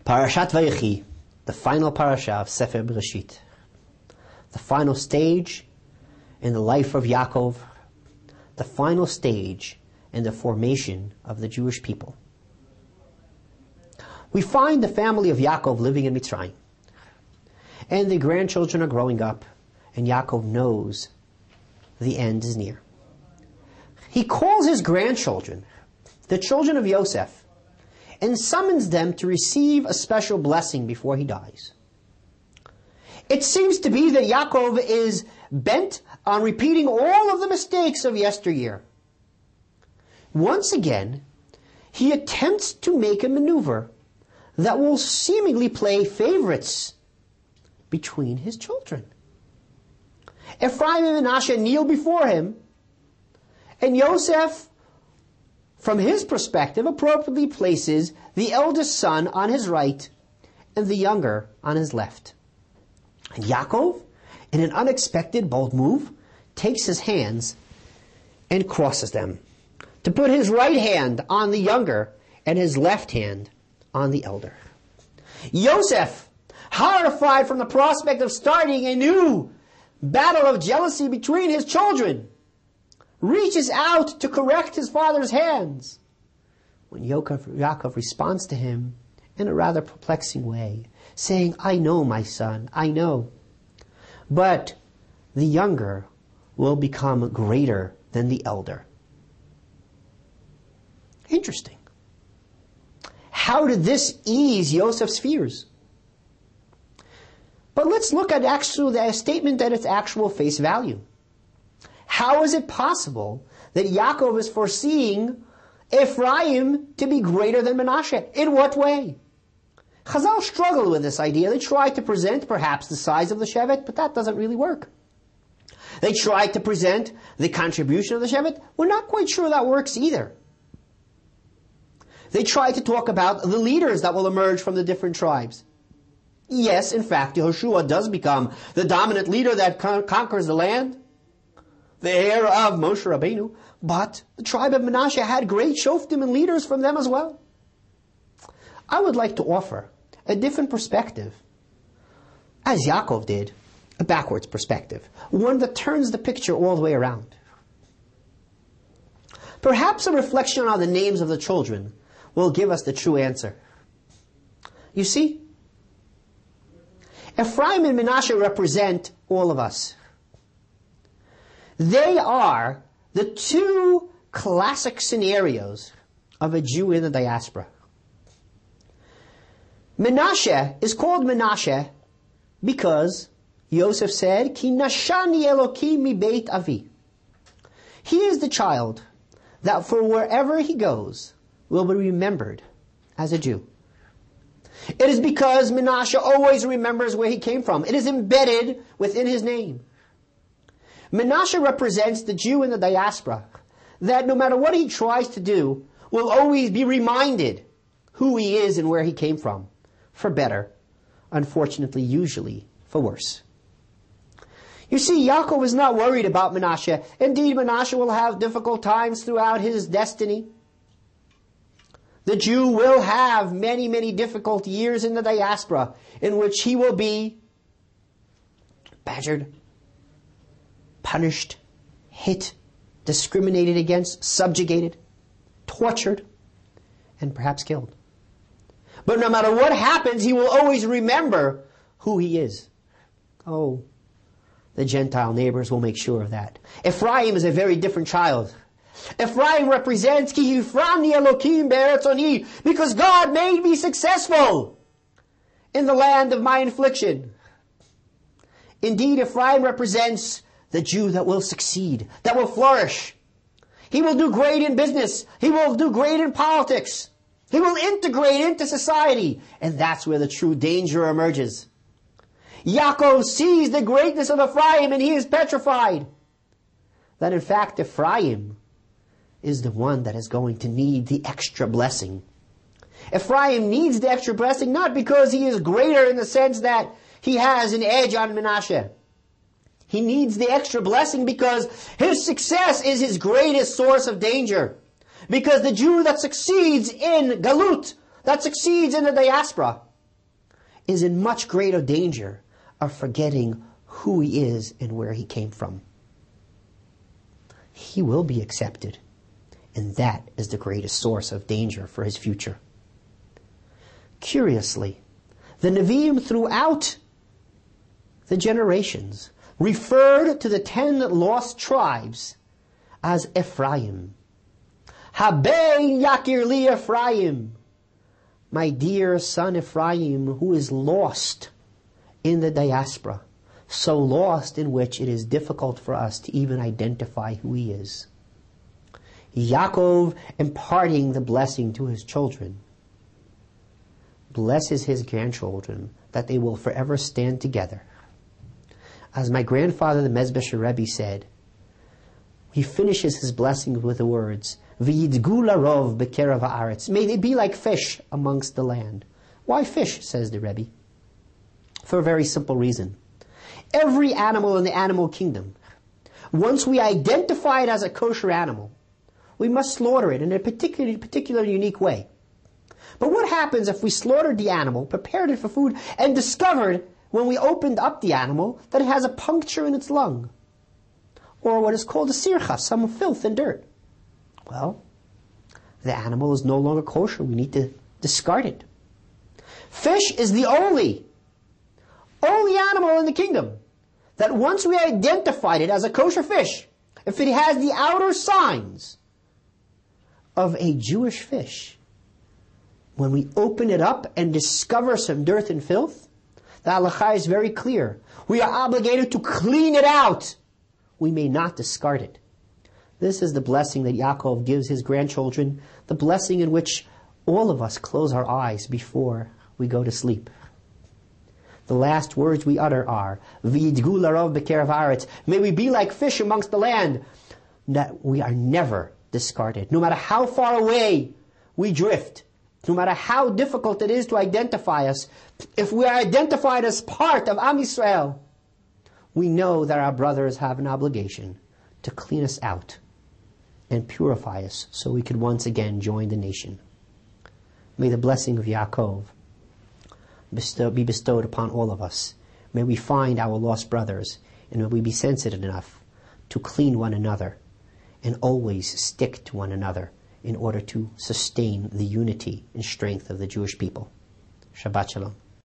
Parashat Vayechi, the final parasha of Sefer Bereshit, the final stage in the life of Yaakov, the final stage in the formation of the Jewish people. We find the family of Yaakov living in Mitzrayim, and the grandchildren are growing up, and Yaakov knows the end is near. He calls his grandchildren, the children of Yosef, and summons them to receive a special blessing before he dies. It seems to be that Yaakov is bent on repeating all of the mistakes of yesteryear. Once again, he attempts to make a maneuver that will seemingly play favorites between his children. Ephraim and Manasseh kneel before him, and Yosef, from his perspective, appropriately places the eldest son on his right and the younger on his left. And Yaakov, in an unexpected, bold move, takes his hands and crosses them to put his right hand on the younger and his left hand on the elder. Yosef, horrified from the prospect of starting a new battle of jealousy between his children, reaches out to correct his father's hands, when Yaakov responds to him in a rather perplexing way, saying, "I know, my son, I know, but the younger will become greater than the elder." Interesting. How did this ease Yosef's fears? But let's look at the statement at its actual face value. How is it possible that Yaakov is foreseeing Ephraim to be greater than Manasseh? In what way? Chazal struggled with this idea. They tried to present perhaps the size of the Shevet, but that doesn't really work. They tried to present the contribution of the Shevet. We're not quite sure that works either. They tried to talk about the leaders that will emerge from the different tribes. Yes, in fact, Yehoshua does become the dominant leader that conquers the land, the heir of Moshe Rabbeinu, but the tribe of Manasseh had great shoftim and leaders from them as well. I would like to offer a different perspective, as Yaakov did, a backwards perspective, one that turns the picture all the way around. Perhaps a reflection on the names of the children will give us the true answer. You see, Ephraim and Manasseh represent all of us. They are the two classic scenarios of a Jew in the diaspora. Manasseh is called Manasseh because Yosef said, "Ki nashani Elokim mi beit avi." He is the child that for wherever he goes will be remembered as a Jew. It is because Manasseh always remembers where he came from. It is embedded within his name. Manasseh represents the Jew in the diaspora that no matter what he tries to do, will always be reminded who he is and where he came from. For better, unfortunately, usually for worse. You see, Yaakov is not worried about Manasseh. Indeed, Manasseh will have difficult times throughout his destiny. The Jew will have many, many difficult years in the diaspora in which he will be badgered, punished, hit, discriminated against, subjugated, tortured, and perhaps killed. But no matter what happens, he will always remember who he is. Oh, the Gentile neighbors will make sure of that. Ephraim is a very different child. Ephraim represents Ki Hifrani Elokim Be'eretz Oni, because God made me successful in the land of my infliction. Indeed, Ephraim represents the Jew that will succeed, that will flourish. He will do great in business. He will do great in politics. He will integrate into society. And that's where the true danger emerges. Yaakov sees the greatness of Ephraim and he is petrified that in fact Ephraim is the one that is going to need the extra blessing. Ephraim needs the extra blessing not because he is greater in the sense that he has an edge on Manasseh. He needs the extra blessing because his success is his greatest source of danger. Because the Jew that succeeds in Galut, that succeeds in the diaspora, is in much greater danger of forgetting who he is and where he came from. He will be accepted, and that is the greatest source of danger for his future. Curiously, the Nevi'im throughout the generations referred to the 10 lost tribes as Ephraim. Habei yakir li Ephraim, my dear son Ephraim, who is lost in the diaspora, so lost in which it is difficult for us to even identify who he is. Yaakov, imparting the blessing to his children, blesses his grandchildren that they will forever stand together. As my grandfather, the Mezbesher Rebbe, said, he finishes his blessing with the words, V'yidgu larov b'kerav ha'aretz. May they be like fish amongst the land. Why fish, says the Rebbe? For a very simple reason. Every animal in the animal kingdom, once we identify it as a kosher animal, we must slaughter it in a particular unique way. But what happens if we slaughtered the animal, prepared it for food, and discovered when we opened up the animal that it has a puncture in its lung? Or what is called a sircha, some filth and dirt. Well, the animal is no longer kosher. We need to discard it. Fish is the only animal in the kingdom that once we identified it as a kosher fish, if it has the outer signs of a Jewish fish, when we open it up and discover some dirt and filth, the halakha is very clear. We are obligated to clean it out. We may not discard it. This is the blessing that Yaakov gives his grandchildren, the blessing in which all of us close our eyes before we go to sleep. The last words we utter are, V'yidgu larov b'kerav ha'aretz. May we be like fish amongst the land, that we are never discarded. No matter how far away we drift, no matter how difficult it is to identify us, if we are identified as part of Am Yisrael, we know that our brothers have an obligation to clean us out and purify us so we could once again join the nation. May the blessing of Yaakov be bestowed upon all of us. May we find our lost brothers, and may we be sensitive enough to clean one another and always stick to one another in order to sustain the unity and strength of the Jewish people. Shabbat Shalom.